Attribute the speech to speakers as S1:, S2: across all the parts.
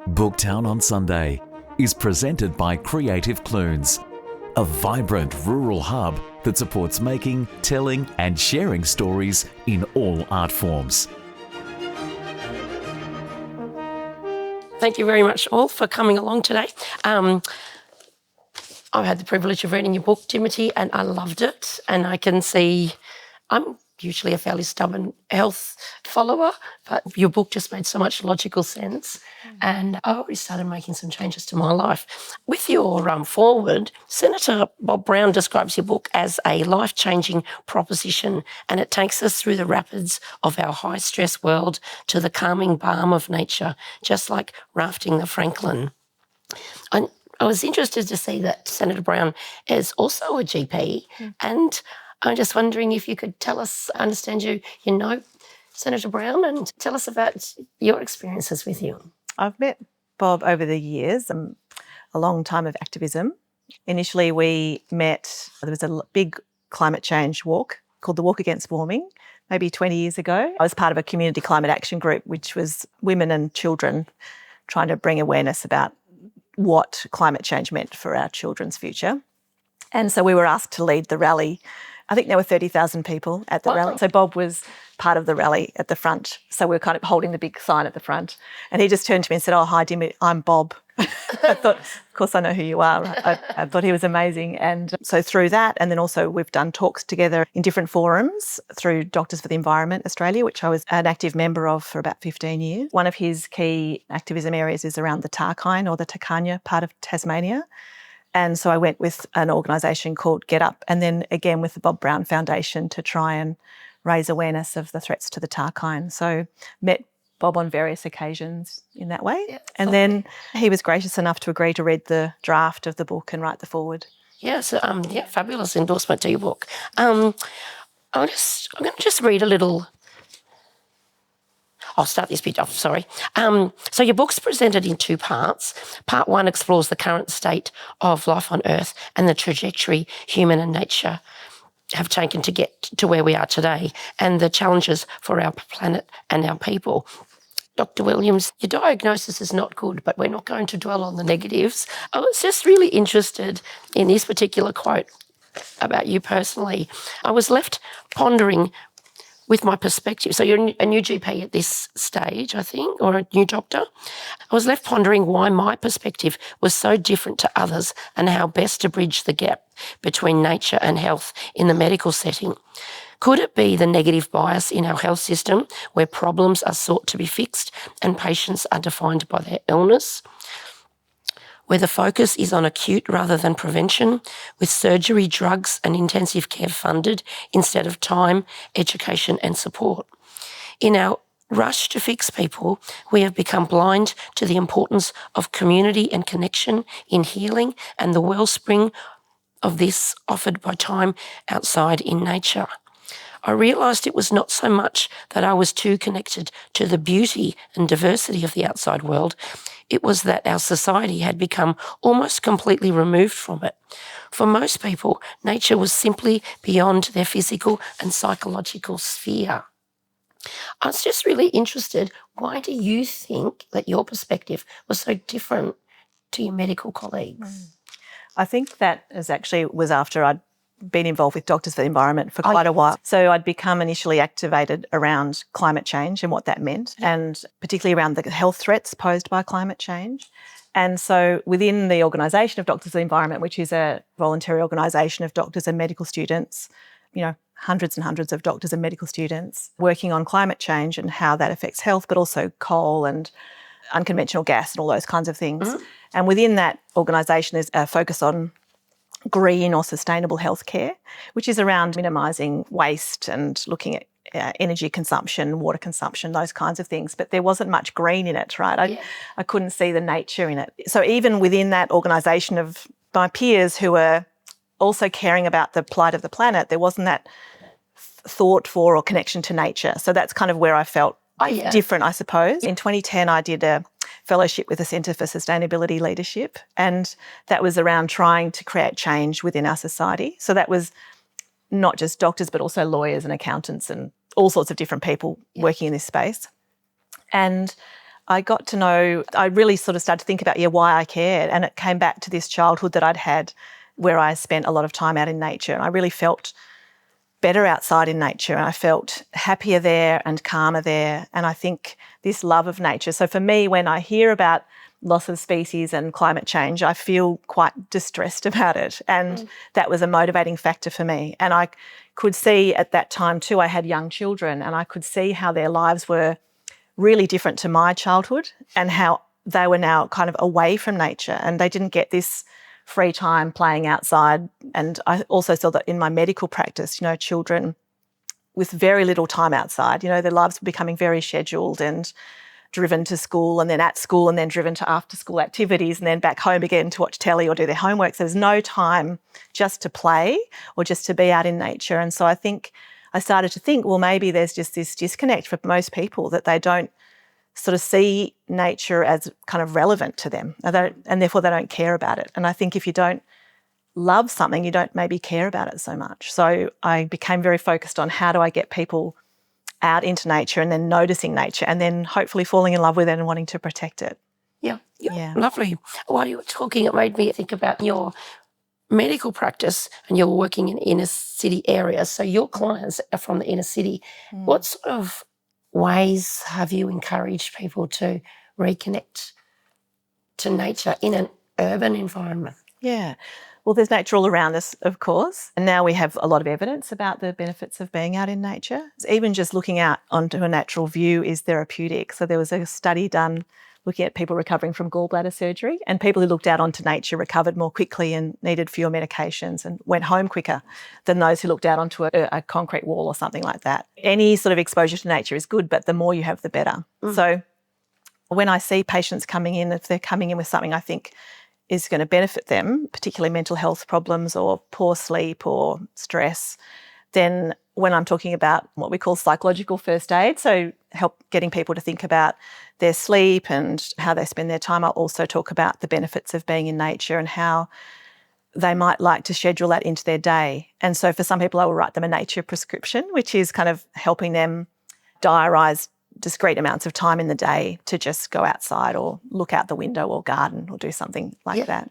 S1: Booktown on Sunday is presented by Creative Clunes, a vibrant rural hub that supports making, telling and sharing stories in all art forms.
S2: Thank you very much all for coming along today. I've had the privilege of reading your book, Dimity, and I loved it. And I can see I'm usually a fairly stubborn health follower, but your book just made so much logical sense. And I already started making some changes to my life. With your forward, Senator Bob Brown describes your book as a life-changing proposition, and it takes us through the rapids of our high-stress world to the calming balm of nature, just like rafting the Franklin. I was interested to see that Senator Brown is also a GP, and I'm just wondering if you could tell us, I understand you know Senator Brown, and tell us about your experiences with you.
S3: I've met Bob over the years, a long time of activism. Initially we met, there was a big climate change walk called the Walk Against Warming, maybe 20 years ago. I was part of a community climate action group, which was women and children trying to bring awareness about what climate change meant for our children's future. And so we were asked to lead the rally. I think there were 30,000 people at the rally. So Bob was part of the rally at the front. So we were kind of holding the big sign at the front. And he just turned to me and said, "Oh, hi, Dimity, I'm Bob." I thought, of course I know who you are. I thought he was amazing. And so through that, and then also we've done talks together in different forums through Doctors for the Environment Australia, which I was an active member of for about 15 years. One of his key activism areas is around the Tarkine or the Takanya part of Tasmania. And so I went with an organisation called Get Up, and then again with the Bob Brown Foundation to try and raise awareness of the threats to the Tarkine. So met Bob on various occasions in that way. Yeah, and then he was gracious enough to agree to read the draft of the book and write the foreword.
S2: Yes, fabulous endorsement to your book. I'm going to just read a little. I'll start this bit off, sorry. So your book's presented in two parts. Part one explores the current state of life on Earth and the trajectory human and nature have taken to get to where we are today and the challenges for our planet and our people. Dr. Williams, your diagnosis is not good, but we're not going to dwell on the negatives. I was just really interested in this particular quote about you personally. I was left pondering with my perspective. So you're a new GP at this stage, I think, or a new doctor. I was left pondering why my perspective was so different to others and how best to bridge the gap between nature and health in the medical setting. Could it be the negative bias in our health system where problems are sought to be fixed and patients are defined by their illness? Where the focus is on acute rather than prevention, with surgery, drugs and intensive care funded instead of time, education and support. In our rush to fix people, we have become blind to the importance of community and connection in healing and the wellspring of this offered by time outside in nature. I realised it was not so much that I was too connected to the beauty and diversity of the outside world. It was that our society had become almost completely removed from it. For most people, nature was simply beyond their physical and psychological sphere. I was just really interested, why do you think that your perspective was so different to your medical colleagues?
S3: I think that was after I'd been involved with Doctors for the Environment for quite a while. So I'd become initially activated around climate change and what that meant, and particularly around the health threats posed by climate change. And so within the organisation of Doctors for the Environment, which is a voluntary organisation of doctors and medical students, hundreds and hundreds of doctors and medical students working on climate change and how that affects health, but also coal and unconventional gas and all those kinds of things. Mm. And within that organisation is a focus on green or sustainable healthcare, which is around minimising waste and looking at energy consumption, water consumption, those kinds of things. But there wasn't much green in it, right? I couldn't see the nature in it. So even within that organisation of my peers who were also caring about the plight of the planet, there wasn't that thought for or connection to nature. So that's kind of where I felt different, I suppose. In 2010, I did a fellowship with the Centre for Sustainability Leadership, and that was around trying to create change within our society. So that was not just doctors, but also lawyers and accountants and all sorts of different people working in this space. And I got to know, I really sort of started to think about, why I cared. And it came back to this childhood that I'd had where I spent a lot of time out in nature. And I really felt better outside in nature, and I felt happier there and calmer there. And I think this love of nature. So for me, when I hear about loss of species and climate change, I feel quite distressed about it. And that was a motivating factor for me. And I could see at that time too, I had young children, and I could see how their lives were really different to my childhood and how they were now kind of away from nature and they didn't get this free time playing outside. And I also saw that in my medical practice, children with very little time outside, their lives were becoming very scheduled and driven to school and then at school and then driven to after school activities and then back home again to watch telly or do their homework. So there's no time just to play or just to be out in nature. And so I think I started to think, well, maybe there's just this disconnect for most people that they don't sort of see nature as kind of relevant to them and therefore they don't care about it. And I think if you don't love something, you don't maybe care about it so much. So I became very focused on how do I get people out into nature and then noticing nature and then hopefully falling in love with it and wanting to protect it.
S2: Yeah. Lovely. While you were talking, it made me think about your medical practice and you're working in inner city areas. So your clients are from the inner city. What sort of ways have you encouraged people to reconnect to nature in an urban environment?
S3: Yeah. Well, there's nature all around us, of course. And now we have a lot of evidence about the benefits of being out in nature. Even just looking out onto a natural view is therapeutic. So there was a study done looking at people recovering from gallbladder surgery, and people who looked out onto nature recovered more quickly and needed fewer medications and went home quicker than those who looked out onto a concrete wall or something like that. Any sort of exposure to nature is good, but the more you have, the better. So when I see patients coming in, if they're coming in with something I think is going to benefit them, particularly mental health problems or poor sleep or stress, then when I'm talking about what we call psychological first aid, so help getting people to think about their sleep and how they spend their time, I'll also talk about the benefits of being in nature and how they might like to schedule that into their day. And so for some people, I will write them a nature prescription, which is kind of helping them diarise discrete amounts of time in the day to just go outside or look out the window or garden or do something like that.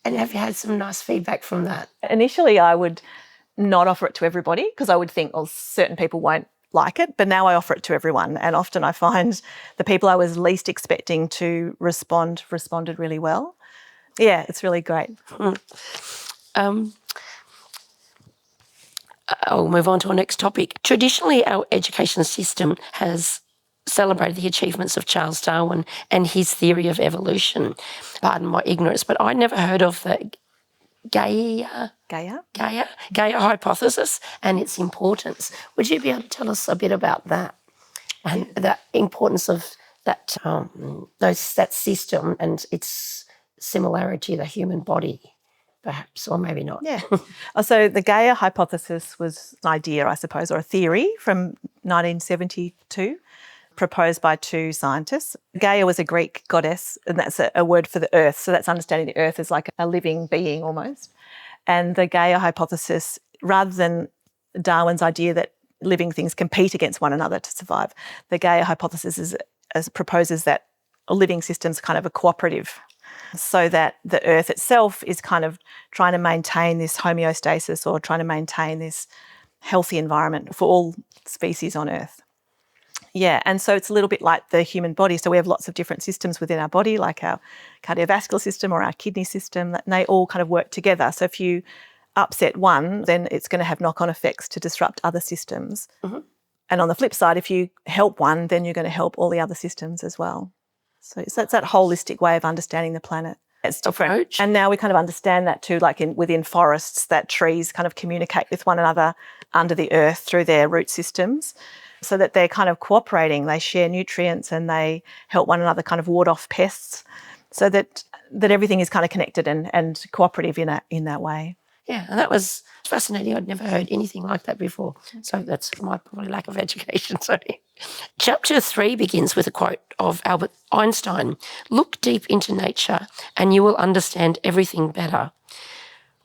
S2: And have you had some nice feedback from that?
S3: Initially, I would not offer it to everybody because I would think, well, certain people won't like it, but now I offer it to everyone. And often I find the people I was least expecting to responded really well. Yeah, it's really great.
S2: I'll move on to our next topic. Traditionally, our education system has celebrated the achievements of Charles Darwin and his theory of evolution. Pardon my ignorance, but I never heard of the Gaia hypothesis and its importance. Would you be able to tell us a bit about that and the importance of that that system and its similarity to the human body, perhaps, or maybe not?
S3: Yeah. So the Gaia hypothesis was an idea, I suppose, or a theory from 1972, proposed by two scientists. Gaia was a Greek goddess, and that's a word for the earth. So that's understanding the earth as like a living being almost. And the Gaia hypothesis, rather than Darwin's idea that living things compete against one another to survive, the Gaia hypothesis proposes that living systems kind of a cooperative, so that the earth itself is kind of trying to maintain this homeostasis or trying to maintain this healthy environment for all species on earth. Yeah, and so it's a little bit like the human body. So we have lots of different systems within our body, like our cardiovascular system or our kidney system, and they all kind of work together. So if you upset one, then it's going to have knock-on effects to disrupt other systems. And on the flip side, if you help one, then you're going to help all the other systems as well. So it's that holistic way of understanding the planet. It's different.
S2: Approach.
S3: And now we kind of understand that too, like within forests, that trees kind of communicate with one another under the earth through their root systems, so that they're kind of cooperating, they share nutrients and they help one another kind of ward off pests, so that everything is kind of connected and cooperative in that way.
S2: Yeah, and that was fascinating. I'd never heard anything like that before. So that's my probably lack of education. Sorry. Chapter 3 begins with a quote of Albert Einstein. "Look deep into nature and you will understand everything better.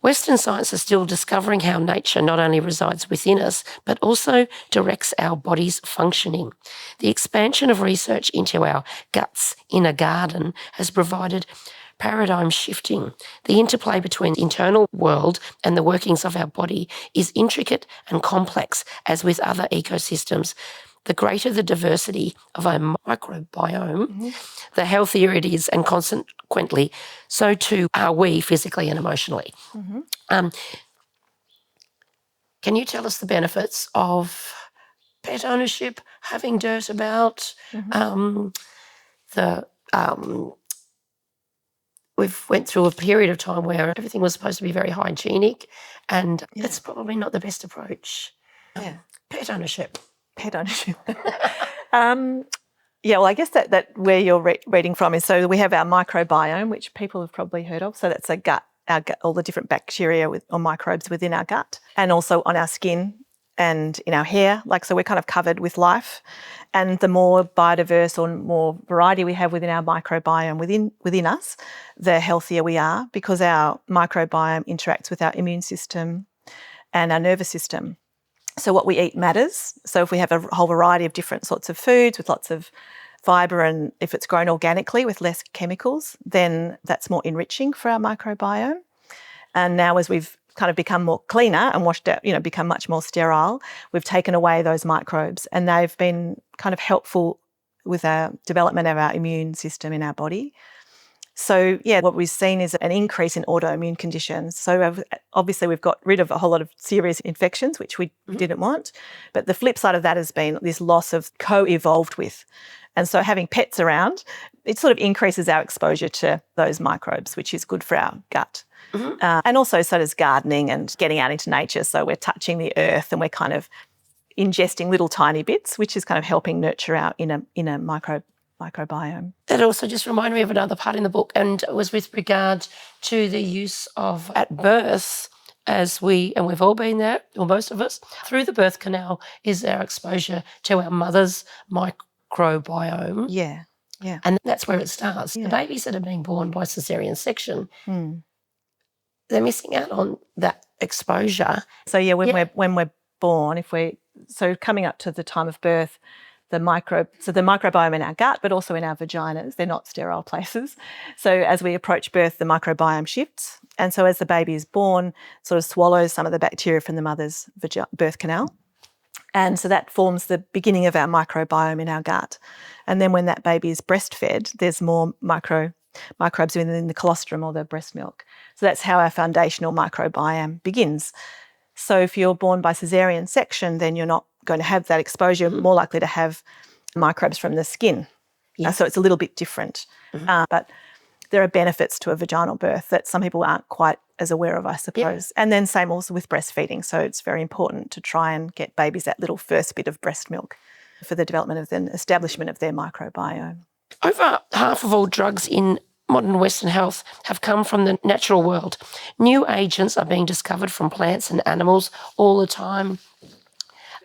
S2: Western science is still discovering how nature not only resides within us, but also directs our body's functioning. The expansion of research into our guts in a garden has provided paradigm shifting. The interplay between the internal world and the workings of our body is intricate and complex, as with other ecosystems. The greater the diversity of our microbiome, the healthier it is, and consequently, so too are we physically and emotionally. Can you tell us the benefits of pet ownership, having dirt about, we've went through a period of time where everything was supposed to be very hygienic, and it's probably not the best approach. Pet ownership.
S3: Pet ownership. Yeah, well, I guess that where you're reading from is, so we have our microbiome, which people have probably heard of. So that's our gut, all the different bacteria or microbes within our gut, and also on our skin and in our hair. So we're kind of covered with life. And the more biodiverse or more variety we have within our microbiome within us, the healthier we are, because our microbiome interacts with our immune system and our nervous system. So what we eat matters. So if we have a whole variety of different sorts of foods with lots of fibre, and if it's grown organically with less chemicals, then that's more enriching for our microbiome. And now as we've kind of become more cleaner and washed out, become much more sterile, we've taken away those microbes, and they've been kind of helpful with our development of our immune system in our body. So, what we've seen is an increase in autoimmune conditions. So obviously we've got rid of a whole lot of serious infections, which we didn't want. But the flip side of that has been this loss of co-evolved with. And so having pets around, it sort of increases our exposure to those microbes, which is good for our gut. And also so does gardening and getting out into nature. So we're touching the earth and we're kind of ingesting little tiny bits, which is kind of helping nurture our inner microbiome.
S2: That also just reminded me of another part in the book, and it was with regard to the use of at birth, we've all been there, or most of us, through the birth canal is our exposure to our mother's microbiome.
S3: Yeah.
S2: And that's where it starts. The babies that are being born by caesarean section, they're missing out on that exposure.
S3: So when we're born, coming up to the time of birth, the microbiome in our gut, but also in our vaginas, they're not sterile places. So as we approach birth, the microbiome shifts. And so as the baby is born, sort of swallows some of the bacteria from the mother's birth canal. And so that forms the beginning of our microbiome in our gut. And then when that baby is breastfed, there's more microbes within the colostrum or the breast milk. So that's how our foundational microbiome begins. So if you're born by caesarean section, then you're not going to have that exposure. You're more likely to have microbes from the skin. So it's a little bit different. But there are benefits to a vaginal birth that some people aren't quite as aware of, I suppose. And then same also with breastfeeding. So it's very important to try and get babies that little first bit of breast milk for the development and establishment of their microbiome.
S2: Over half of all drugs in modern Western health have come from the natural world. New agents are being discovered from plants and animals all the time.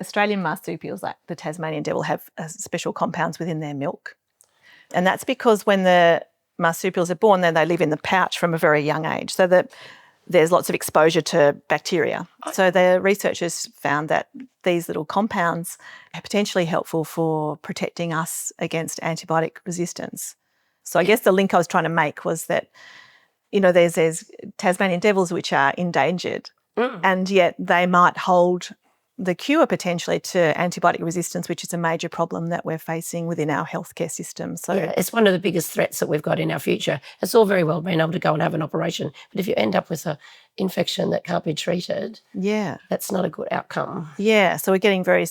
S3: Australian marsupials, like the Tasmanian devil, have special compounds within their milk. And that's because when the marsupials are born, then they live in the pouch from a very young age, so that there's lots of exposure to bacteria. So the researchers found that these little compounds are potentially helpful for protecting us against antibiotic resistance. So I guess the link I was trying to make was that, there's Tasmanian devils which are endangered, and yet they might hold the cure potentially to antibiotic resistance, which is a major problem that we're facing within our healthcare system. So
S2: it's one of the biggest threats that we've got in our future. It's all very well being able to go and have an operation, but if you end up with an infection that can't be treated, that's not a good outcome. Yeah,
S3: so we're getting very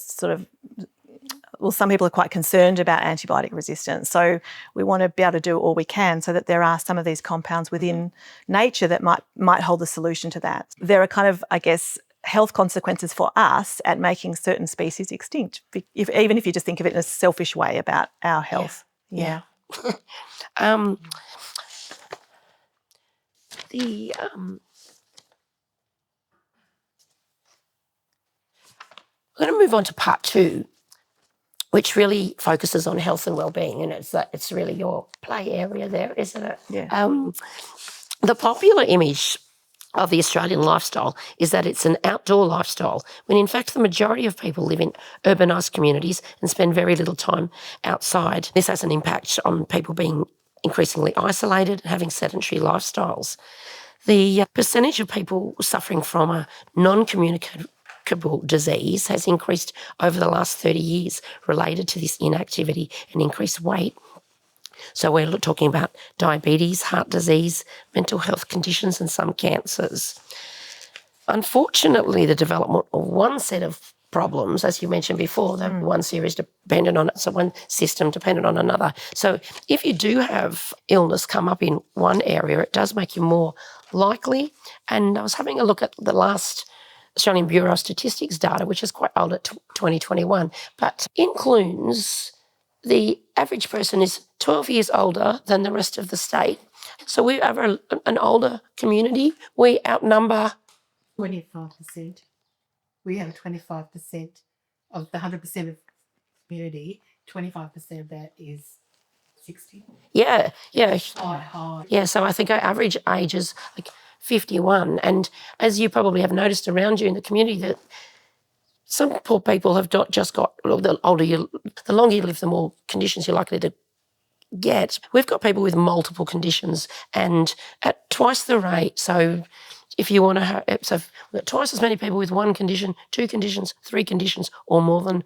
S3: some people are quite concerned about antibiotic resistance. So we want to be able to do all we can so that there are some of these compounds within nature that might hold the solution to that. There are kind of, I guess, health consequences for us at making certain species extinct, even if you just think of it in a selfish way about our health.
S2: We're going to move on to part 2, which really focuses on health and well-being, and it's really your play area there, isn't it?
S3: Yeah.
S2: The popular image of the Australian lifestyle is that it's an outdoor lifestyle, when in fact the majority of people live in urbanised communities and spend very little time outside. This has an impact on people being increasingly isolated and having sedentary lifestyles. The percentage of people suffering from a non-communicable disease has increased over the last 30 years related to this inactivity and increased weight. So we're talking about diabetes, heart disease, mental health conditions and some cancers. Unfortunately, the development of one set of problems, as you mentioned before, the one series dependent on it, so one system dependent on another. So if you do have illness come up in one area, it does make you more likely. And I was having a look at the last Australian Bureau of Statistics data, which is quite old at 2021, but in Clunes, the average person is 12 years older than the rest of the state. So we have an older community. We outnumber
S4: 25%. We have 25% of the 100% of the community. 25% of that is 60.
S2: Yeah.
S4: High.
S2: Yeah, so I think our average age is like 51. And as you probably have noticed around you in the community, that some poor people have not just got, the longer you live, the more conditions you're likely to get. We've got people with multiple conditions and at twice the rate. So if you want to have, so we've got twice as many people with one condition, two conditions, three conditions, or more than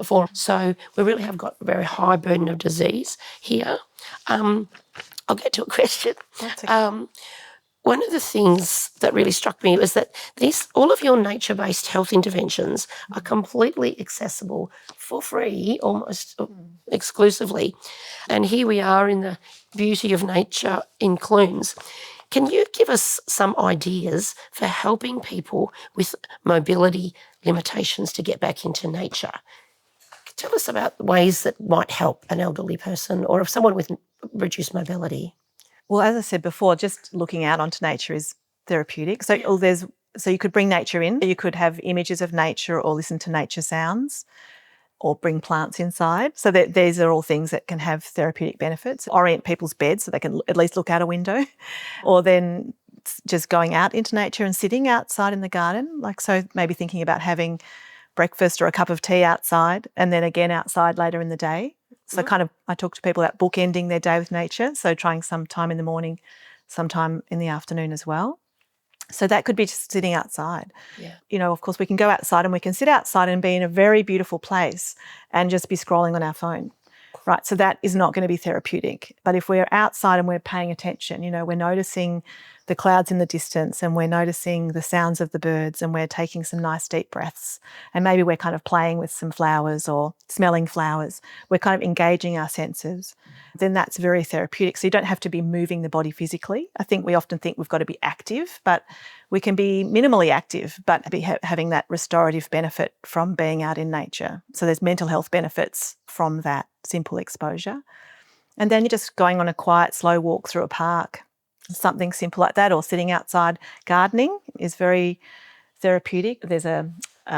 S2: four. So we really have got a very high burden of disease here. I'll get to a question. One of the things that really struck me was that all of your nature-based health interventions are completely accessible for free, almost exclusively. And here we are in the beauty of nature in Clunes. Can you give us some ideas for helping people with mobility limitations to get back into nature? Tell us about ways that might help an elderly person or someone with reduced mobility.
S3: Well, as I said before, just looking out onto nature is therapeutic. So you could bring nature in. You could have images of nature or listen to nature sounds or bring plants inside. So these are all things that can have therapeutic benefits. Orient people's beds so they can at least look out a window, or then just going out into nature and sitting outside in the garden. So maybe thinking about having breakfast or a cup of tea outside and then again outside later in the day. So I talk to people about bookending their day with nature, so trying some time in the morning, sometime in the afternoon as well. So that could be just sitting outside. Yeah. Of course, we can go outside and we can sit outside and be in a very beautiful place and just be scrolling on our phone, right? So that is not going to be therapeutic. But if we're outside and we're paying attention, we're noticing the clouds in the distance and we're noticing the sounds of the birds and we're taking some nice deep breaths and maybe we're kind of playing with some flowers or smelling flowers, we're kind of engaging our senses, then that's very therapeutic. So you don't have to be moving the body physically. I think we often think we've got to be active, but we can be minimally active but be having that restorative benefit from being out in nature. So there's mental health benefits from that simple exposure. And then you're just going on a quiet, slow walk through a park. Something simple like that, or sitting outside. Gardening is very therapeutic. There's a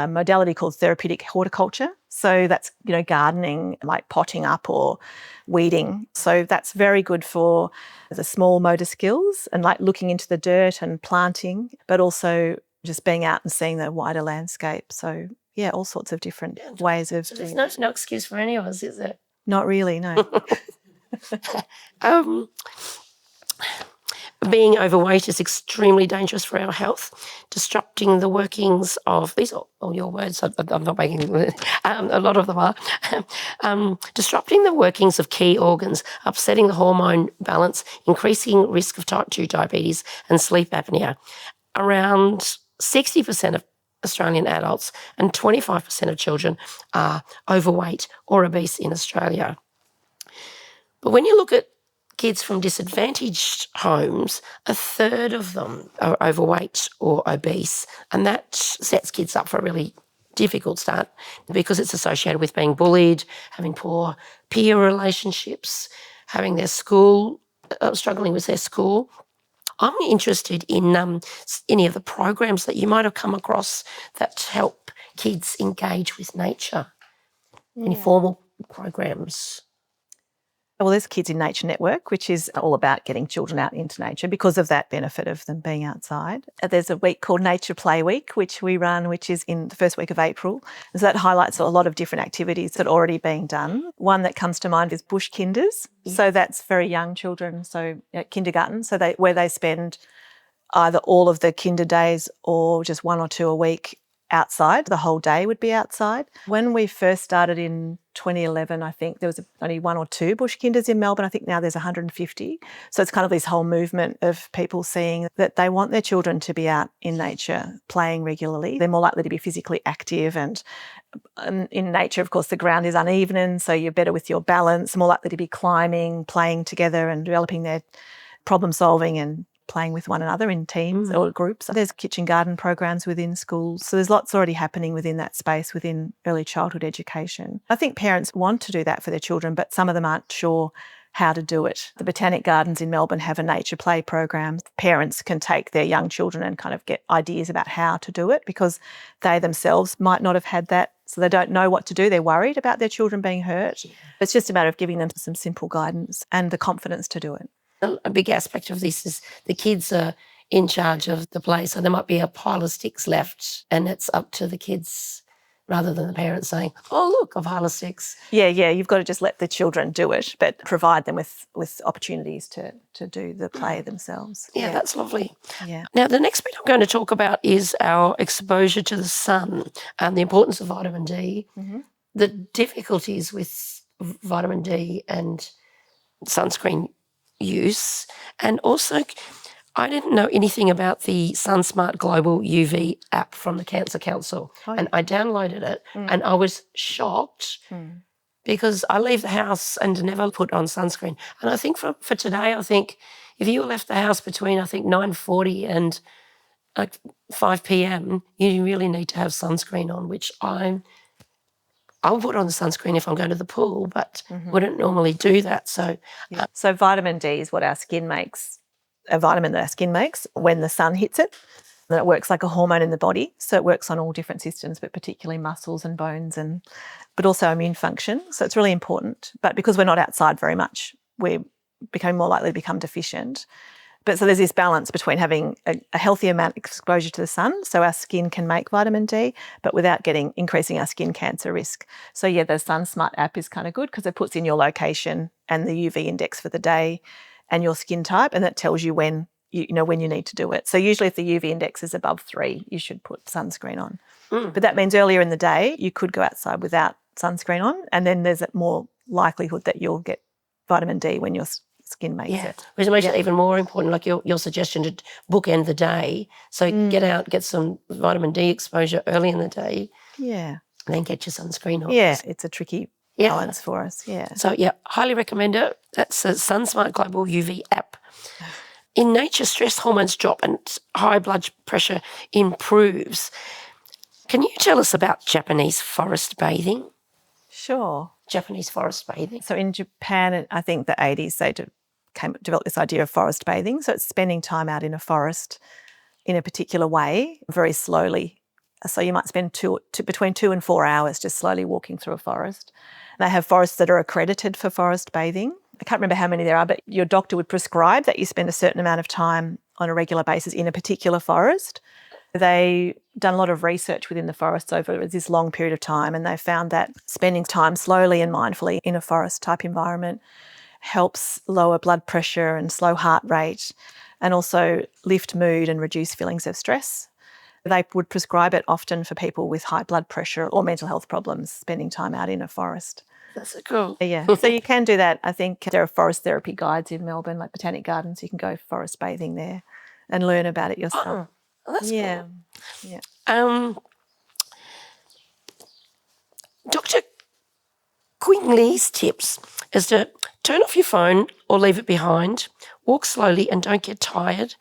S3: modality called therapeutic horticulture. So that's, gardening, like potting up or weeding. So that's very good for the small motor skills and like looking into the dirt and planting, but also just being out and seeing the wider landscape. So, yeah, all sorts of different ways of
S2: so there's no excuse for any of us, is there?
S3: Not really, no.
S2: Being overweight is extremely dangerous for our health, disrupting the workings of, these are all your words, I'm not making a lot of them are, disrupting the workings of key organs, upsetting the hormone balance, increasing risk of type 2 diabetes and sleep apnea. Around 60% of Australian adults and 25% of children are overweight or obese in Australia. But when you look at kids from disadvantaged homes, a third of them are overweight or obese, and that sets kids up for a really difficult start because it's associated with being bullied, having poor peer relationships, having their school, struggling with their school. I'm interested in any of the programs that you might have come across that help kids engage with nature, any formal programs.
S3: Well, there's Kids in Nature Network, which is all about getting children out into nature because of that benefit of them being outside. There's a week called Nature Play Week, which we run, which is in the first week of April. So that highlights a lot of different activities that are already being done. One that comes to mind is Bush Kinders. So that's very young children, so at kindergarten, where they spend either all of the kinder days or just 1 or 2 a week outside. The whole day would be outside. When we first started in 2011, I think there was only 1 or 2 bush kinders in Melbourne. I think now there's 150. So it's kind of this whole movement of people seeing that they want their children to be out in nature, playing regularly. They're more likely to be physically active, and in nature, of course, the ground is uneven, and so you're better with your balance, more likely to be climbing, playing together and developing their problem solving and playing with one another in teams or groups. There's kitchen garden programs within schools. So there's lots already happening within that space within early childhood education. I think parents want to do that for their children, but some of them aren't sure how to do it. The Botanic Gardens in Melbourne have a nature play program. Parents can take their young children and kind of get ideas about how to do it because they themselves might not have had that, so they don't know what to do. They're worried about their children being hurt. It's just a matter of giving them some simple guidance and the confidence to do it.
S2: A big aspect of this is the kids are in charge of the play, so there might be a pile of sticks left and it's up to the kids rather than the parents saying, oh, look, a pile of sticks.
S3: Yeah, you've got to just let the children do it, but provide them with opportunities to do the play themselves.
S2: Yeah, that's lovely.
S3: Yeah.
S2: Now, the next bit I'm going to talk about is our exposure to the sun and the importance of vitamin D, the difficulties with vitamin D and sunscreen use, and also I didn't know anything about the SunSmart Global UV app from the Cancer Council, and I downloaded it and I was shocked because I leave the house and never put on sunscreen. And I think for today, I think if you left the house between 9:40 and 5 p.m, you really need to have sunscreen on, which I'll put on the sunscreen if I'm going to the pool, but wouldn't normally do that. So,
S3: So vitamin D is what our skin makes, a vitamin that our skin makes when the sun hits it. And it works like a hormone in the body. So it works on all different systems, but particularly muscles and bones, but also immune function. So it's really important. But because we're not outside very much, we're becoming more likely to become deficient. But so there's this balance between having a healthy amount of exposure to the sun so our skin can make vitamin D, but without increasing our skin cancer risk. So yeah, the SunSmart app is kind of good because it puts in your location and the UV index for the day and your skin type, and that tells you when you need to do it. So usually if the UV index is above 3, you should put sunscreen on. But that means earlier in the day you could go outside without sunscreen on, and then there's a more likelihood that you'll get vitamin D when your skin makes it.
S2: Which makes it even more important, like your suggestion to bookend the day. So get out, get some vitamin D exposure early in the day.
S3: Yeah.
S2: And then get your sunscreen on.
S3: Yeah, it's a tricky balance for us,
S2: So, highly recommend it. That's the SunSmart Global UV app. In nature, stress hormones drop and high blood pressure improves. Can you tell us about Japanese forest bathing?
S3: Sure.
S2: Japanese forest bathing.
S3: So in Japan, I think the 80s, they developed this idea of forest bathing. So it's spending time out in a forest in a particular way, very slowly. So you might spend between 2 and 4 hours just slowly walking through a forest. They have forests that are accredited for forest bathing. I can't remember how many there are, but your doctor would prescribe that you spend a certain amount of time on a regular basis in a particular forest. They've done a lot of research within the forests over this long period of time, and they found that spending time slowly and mindfully in a forest-type environment helps lower blood pressure and slow heart rate, and also lift mood and reduce feelings of stress. They would prescribe it often for people with high blood pressure or mental health problems, spending time out in a forest.
S2: That's so cool.
S3: Yeah, so you can do that. I think there are forest therapy guides in Melbourne, like Botanic Gardens. You can go forest bathing there and learn about it yourself.
S2: Oh, that's cool.
S3: Yeah.
S2: Dr. Quigley's tips is to turn off your phone or leave it behind, walk slowly and don't get tired.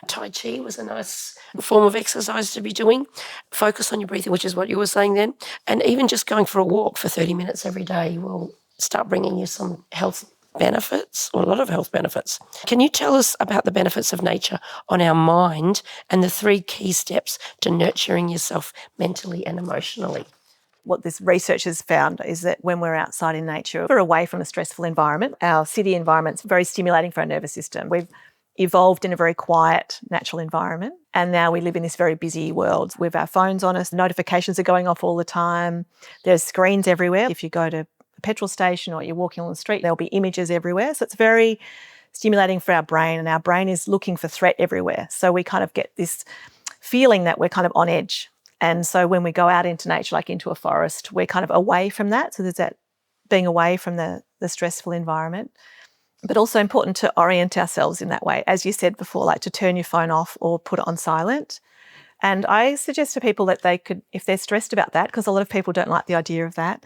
S2: Tai Chi was a nice form of exercise to be doing. Focus on your breathing, which is what you were saying then. And even just going for a walk for 30 minutes every day will start bringing you some health benefits, or a lot of health benefits. Can you tell us about the benefits of nature on our mind and the 3 key steps to nurturing yourself mentally and emotionally?
S3: What this research has found is that when we're outside in nature, we're away from a stressful environment. Our city environment's very stimulating for our nervous system. We've evolved in a very quiet, natural environment, and now we live in this very busy world with our phones on us. Notifications are going off all the time. There's screens everywhere. If you go to a petrol station or you're walking on the street, there'll be images everywhere. So it's very stimulating for our brain, and our brain is looking for threat everywhere. So we kind of get this feeling that we're kind of on edge. And so when we go out into nature, like into a forest, we're kind of away from that. So there's that being away from the stressful environment, but also important to orient ourselves in that way. As you said before, like to turn your phone off or put it on silent. And I suggest to people that they could, if they're stressed about that, because a lot of people don't like the idea of that,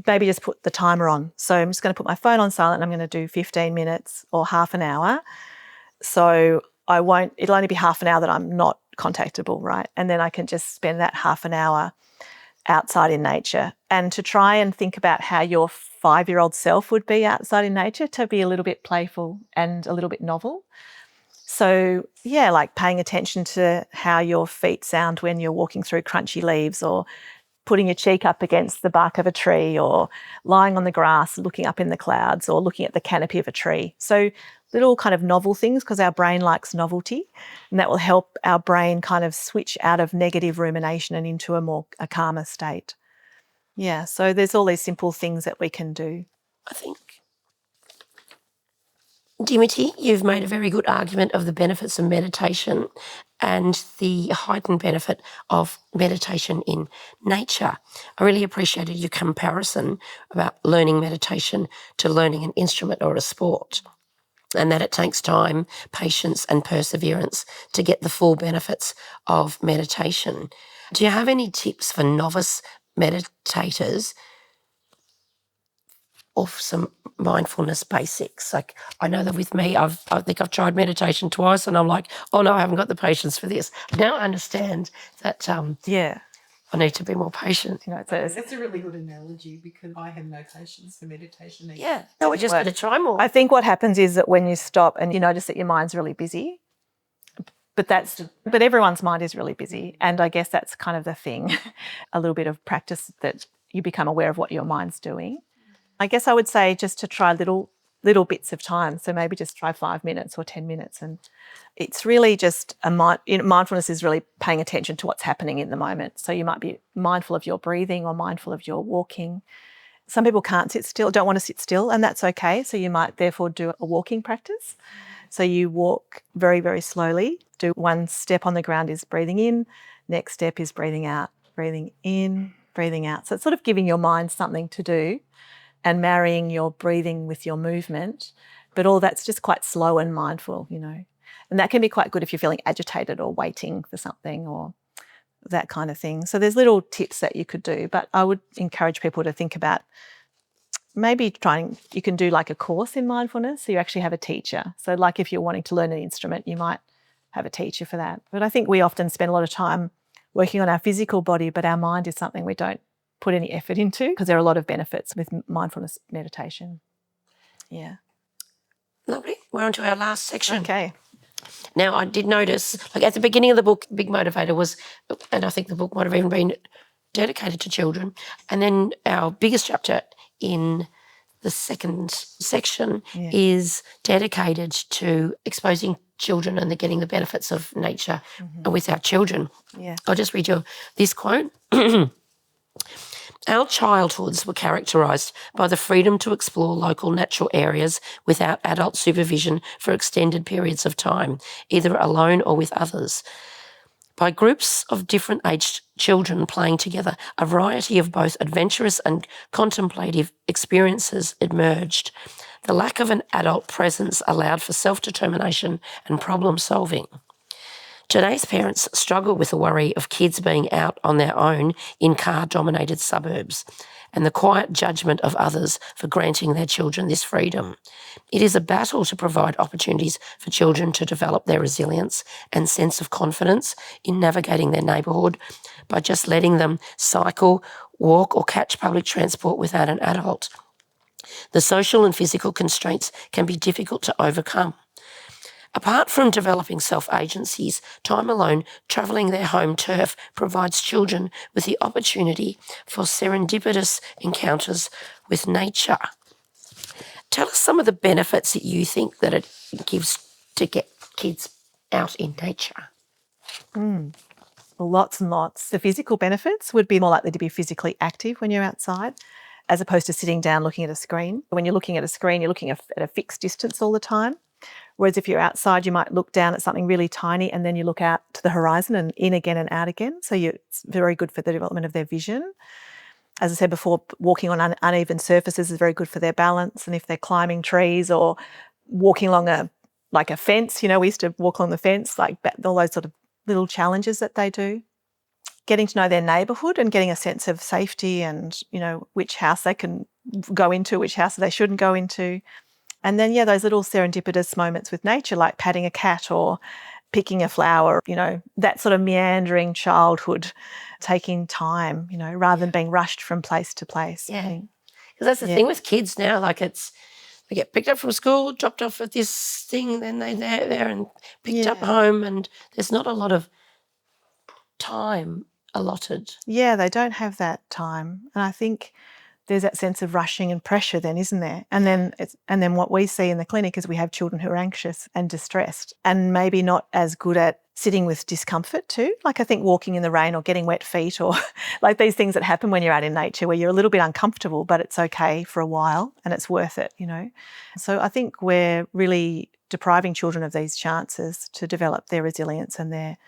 S3: maybe just put the timer on. So I'm just going to put my phone on silent and I'm going to do 15 minutes or half an hour. So it'll only be half an hour that I'm not contactable, right? And then I can just spend that half an hour outside in nature, and to try and think about how your 5-year-old self would be outside in nature, to be a little bit playful and a little bit novel. So yeah, like paying attention to how your feet sound when you're walking through crunchy leaves, or putting your cheek up against the bark of a tree, or lying on the grass looking up in the clouds, or looking at the canopy of a tree. So little kind of novel things, because our brain likes novelty, and that will help our brain kind of switch out of negative rumination and into a calmer state. Yeah, so there's all these simple things that we can do.
S2: I think, Dimity, you've made a very good argument of the benefits of meditation and the heightened benefit of meditation in nature. I really appreciated your comparison about learning meditation to learning an instrument or a sport, and that it takes time, patience and perseverance to get the full benefits of meditation. Do you have any tips for novice meditators or some mindfulness basics? Like, I know that with me, I think I've tried meditation twice and I'm like, oh no, I haven't got the patience for this. Now I understand that I need to be more patient.
S4: That's a really good analogy, because I have no patience for meditation either.
S2: Yeah, no, we're just going to try more.
S3: I think what happens is that when you stop and you notice that your mind's really busy, but everyone's mind is really busy, and I guess that's kind of the thing, a little bit of practice that you become aware of what your mind's doing. I guess I would say just to try little bits of time. So maybe just try 5 minutes or 10 minutes. And it's really just mindfulness is really paying attention to what's happening in the moment. So you might be mindful of your breathing or mindful of your walking. Some people can't sit still, don't want to sit still, and that's okay. So you might therefore do a walking practice. So you walk very, very slowly. Do one step on the ground is breathing in, next step is breathing out, breathing in, breathing out. So it's sort of giving your mind something to do and marrying your breathing with your movement, but all that's just quite slow and mindful, And that can be quite good if you're feeling agitated or waiting for something or that kind of thing. So there's little tips that you could do, but I would encourage people to think about maybe you can do like a course in mindfulness, so you actually have a teacher. So like if you're wanting to learn an instrument, you might have a teacher for that. But I think we often spend a lot of time working on our physical body, but our mind is something we don't put any effort into, because there are a lot of benefits with mindfulness meditation. Yeah.
S2: Lovely. We're on to our last section.
S3: Okay.
S2: Now, I did notice, like at the beginning of the book, big motivator was, and I think the book might have even been dedicated to children, and then our biggest chapter in the second section is dedicated to exposing children and getting the benefits of nature with our children.
S3: Yeah.
S2: I'll just read you this quote. Our childhoods were characterised by the freedom to explore local natural areas without adult supervision for extended periods of time, either alone or with others. By groups of different aged children playing together, a variety of both adventurous and contemplative experiences emerged. The lack of an adult presence allowed for self-determination and problem-solving. Today's parents struggle with the worry of kids being out on their own in car-dominated suburbs and the quiet judgment of others for granting their children this freedom. It is a battle to provide opportunities for children to develop their resilience and sense of confidence in navigating their neighbourhood by just letting them cycle, walk or catch public transport without an adult. The social and physical constraints can be difficult to overcome. Apart from developing self-agencies, time alone, travelling their home turf provides children with the opportunity for serendipitous encounters with nature. Tell us some of the benefits that you think that it gives to get kids out in nature.
S3: Well, lots and lots. The physical benefits would be more likely to be physically active when you're outside, as opposed to sitting down looking at a screen. When you're looking at a screen, you're looking at a fixed distance all the time. Whereas if you're outside, you might look down at something really tiny and then you look out to the horizon and in again and out again. So it's very good for the development of their vision. As I said before, walking on uneven surfaces is very good for their balance. And if they're climbing trees or walking along a fence, we used to walk along the fence, like all those sort of little challenges that they do. Getting to know their neighbourhood and getting a sense of safety and, which house they can go into, which house they shouldn't go into. And then, those little serendipitous moments with nature, like patting a cat or picking a flower, that sort of meandering childhood, taking time, rather than being rushed from place to place.
S2: Yeah, because that's the thing with kids now, they get picked up from school, dropped off at this thing, then they're there and picked up home, and there's not a lot of time allotted.
S3: Yeah, they don't have that time. And I think there's that sense of rushing and pressure then, isn't there? And then what we see in the clinic is we have children who are anxious and distressed and maybe not as good at sitting with discomfort too. Like I think walking in the rain or getting wet feet or like these things that happen when you're out in nature where you're a little bit uncomfortable, but it's okay for a while and it's worth it, So I think we're really depriving children of these chances to develop their resilience and their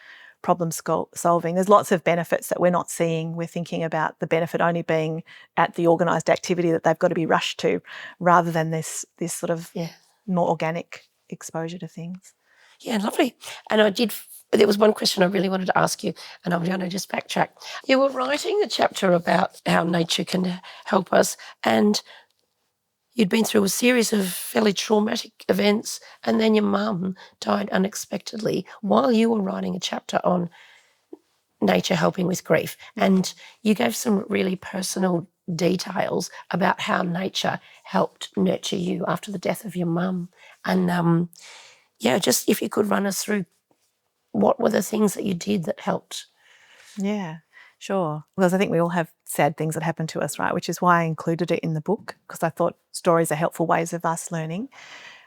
S3: problem solving. There's lots of benefits that we're not seeing. We're thinking about the benefit only being at the organised activity that they've got to be rushed to, rather than this sort of more organic exposure to things.
S2: Yeah, lovely. And there was one question I really wanted to ask you, and I'm going to just backtrack. You were writing a chapter about how nature can help us, and you'd been through a series of fairly traumatic events, and then your mum died unexpectedly while you were writing a chapter on nature helping with grief. And you gave some really personal details about how nature helped nurture you after the death of your mum. And, just if you could run us through what were the things that you did that helped.
S3: Yeah. Sure. Because I think we all have sad things that happen to us, right? Which is why I included it in the book, because I thought stories are helpful ways of us learning.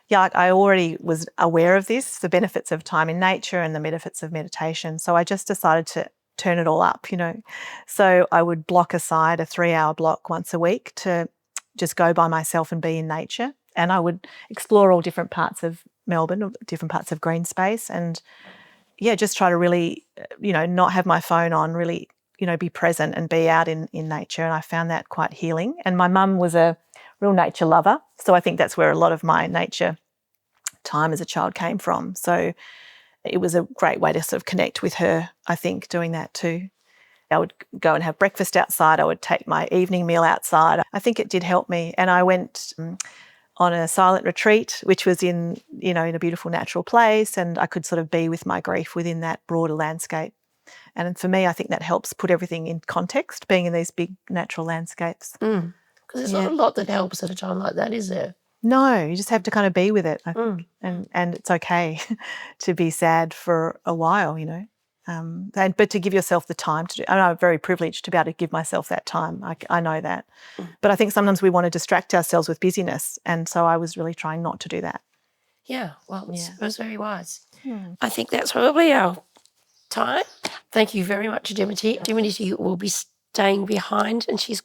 S3: Yeah, I already was aware of this, the benefits of time in nature and the benefits of meditation. So I just decided to turn it all up, So I would block aside a 3-hour block once a week to just go by myself and be in nature. And I would explore all different parts of Melbourne, different parts of green space and, just try to really, not have my phone on, really be present and be out in nature. And I found that quite healing. And my mum was a real nature lover. So I think that's where a lot of my nature time as a child came from. So it was a great way to sort of connect with her, I think, doing that too. I would go and have breakfast outside. I would take my evening meal outside. I think it did help me. And I went on a silent retreat, which was in a beautiful natural place. And I could sort of be with my grief within that broader landscape. And for me, I think that helps put everything in context, being in these big natural landscapes.
S2: Because there's not a lot that helps at a time like that, is there?
S3: No, you just have to kind of be with it, I think. And it's okay to be sad for a while, but to give yourself the time to do. I'm very privileged to be able to give myself that time. I know that. But I think sometimes we want to distract ourselves with busyness. And so I was really trying not to do that.
S2: Yeah, well, it was very wise. I think that's probably our time. Thank you very much, Dimity. Dimity will be staying behind, and she's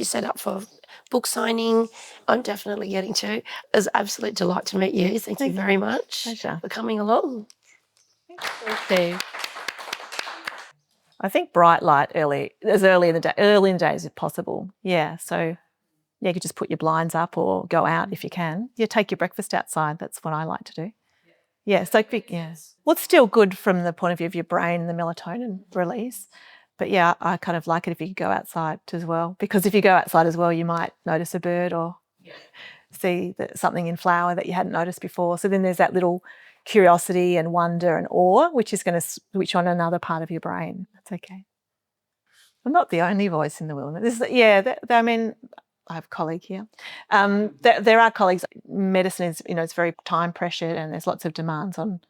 S2: set up for book signing. I'm definitely getting to. It was an absolute delight to meet you. Thank you very much
S3: Pleasure.
S2: for coming along.
S3: Thank you. I think bright light early in the day if possible. Yeah, so you could just put your blinds up or go out if you can. Take your breakfast outside. That's what I like to do. Yeah, so well, it's still good from the point of view of your brain and the melatonin release. But I kind of like it if you go outside as well, because if you go outside as well, you might notice a bird or see something in flower that you hadn't noticed before. So then there's that little curiosity and wonder and awe, which is going to switch on another part of your brain. That's okay. I'm not the only voice in the wilderness. I have a colleague here. There are colleagues. Medicine is, it's very time pressured, and there's lots of demands on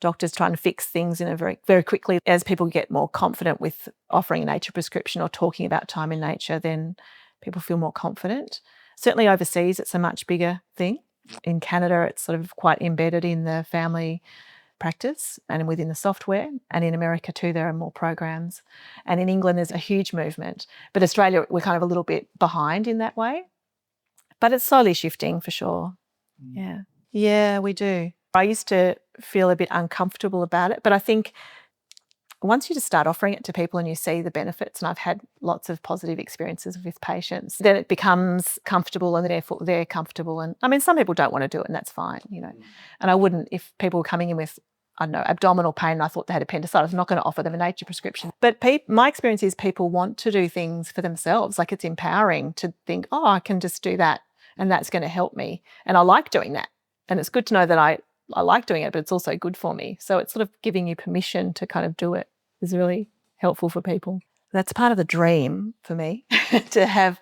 S3: doctors trying to fix things very, very quickly. As people get more confident with offering a nature prescription or talking about time in nature, then people feel more confident. Certainly overseas, it's a much bigger thing. In Canada, it's sort of quite embedded in the family practice and within the software. And in America too, there are more programs. And in England, there's a huge movement. But Australia, we're kind of a little bit behind in that way. But it's slowly shifting for sure. Yeah. Yeah, we do. I used to feel a bit uncomfortable about it, but I think once you just start offering it to people and you see the benefits, and I've had lots of positive experiences with patients, then it becomes comfortable and therefore they're comfortable. And I mean, some people don't want to do it and that's fine, And I wouldn't, if people were coming in with, I don't know, abdominal pain and I thought they had appendicitis, I'm not going to offer them a nature prescription. But my experience is people want to do things for themselves. Like it's empowering to think, oh, I can just do that and that's going to help me. And I like doing that. And it's good to know that I like doing it, but it's also good for me. So it's sort of giving you permission to kind of do it is really helpful for people. That's part of the dream for me, to have,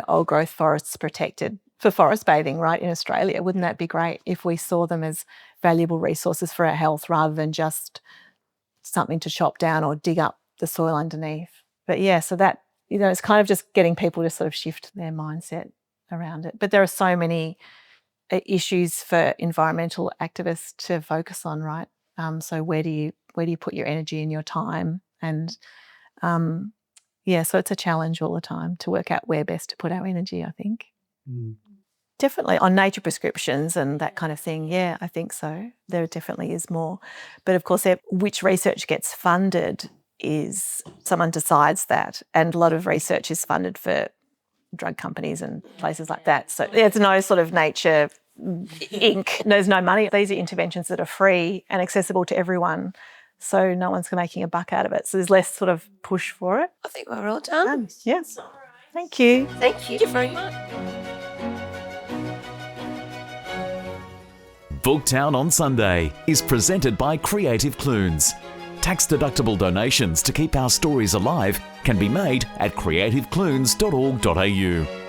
S3: old growth forests protected for forest bathing, right, in Australia. Wouldn't that be great if we saw them as valuable resources for our health rather than just something to chop down or dig up the soil underneath? But yeah, so that, it's kind of just getting people to sort of shift their mindset around it. But there are so many issues for environmental activists to focus on, right? So where do you put your energy and your time? And so it's a challenge all the time to work out where best to put our energy, I think. Definitely on nature prescriptions and that kind of thing. Yeah, I think so. There definitely is more. But of course, which research gets funded is someone decides that. And a lot of research is funded for drug companies and places like that. So there's no sort of nature Inc. There's no money. These are interventions that are free and accessible to everyone. So no one's making a buck out of it. So there's less sort of push for it.
S2: I think we're all done.
S3: Yes. Thank you.
S2: Thank you very much.
S1: Booktown on Sunday is presented by Creative Clunes. Tax-deductible donations to keep our stories alive can be made at creativeclunes.org.au.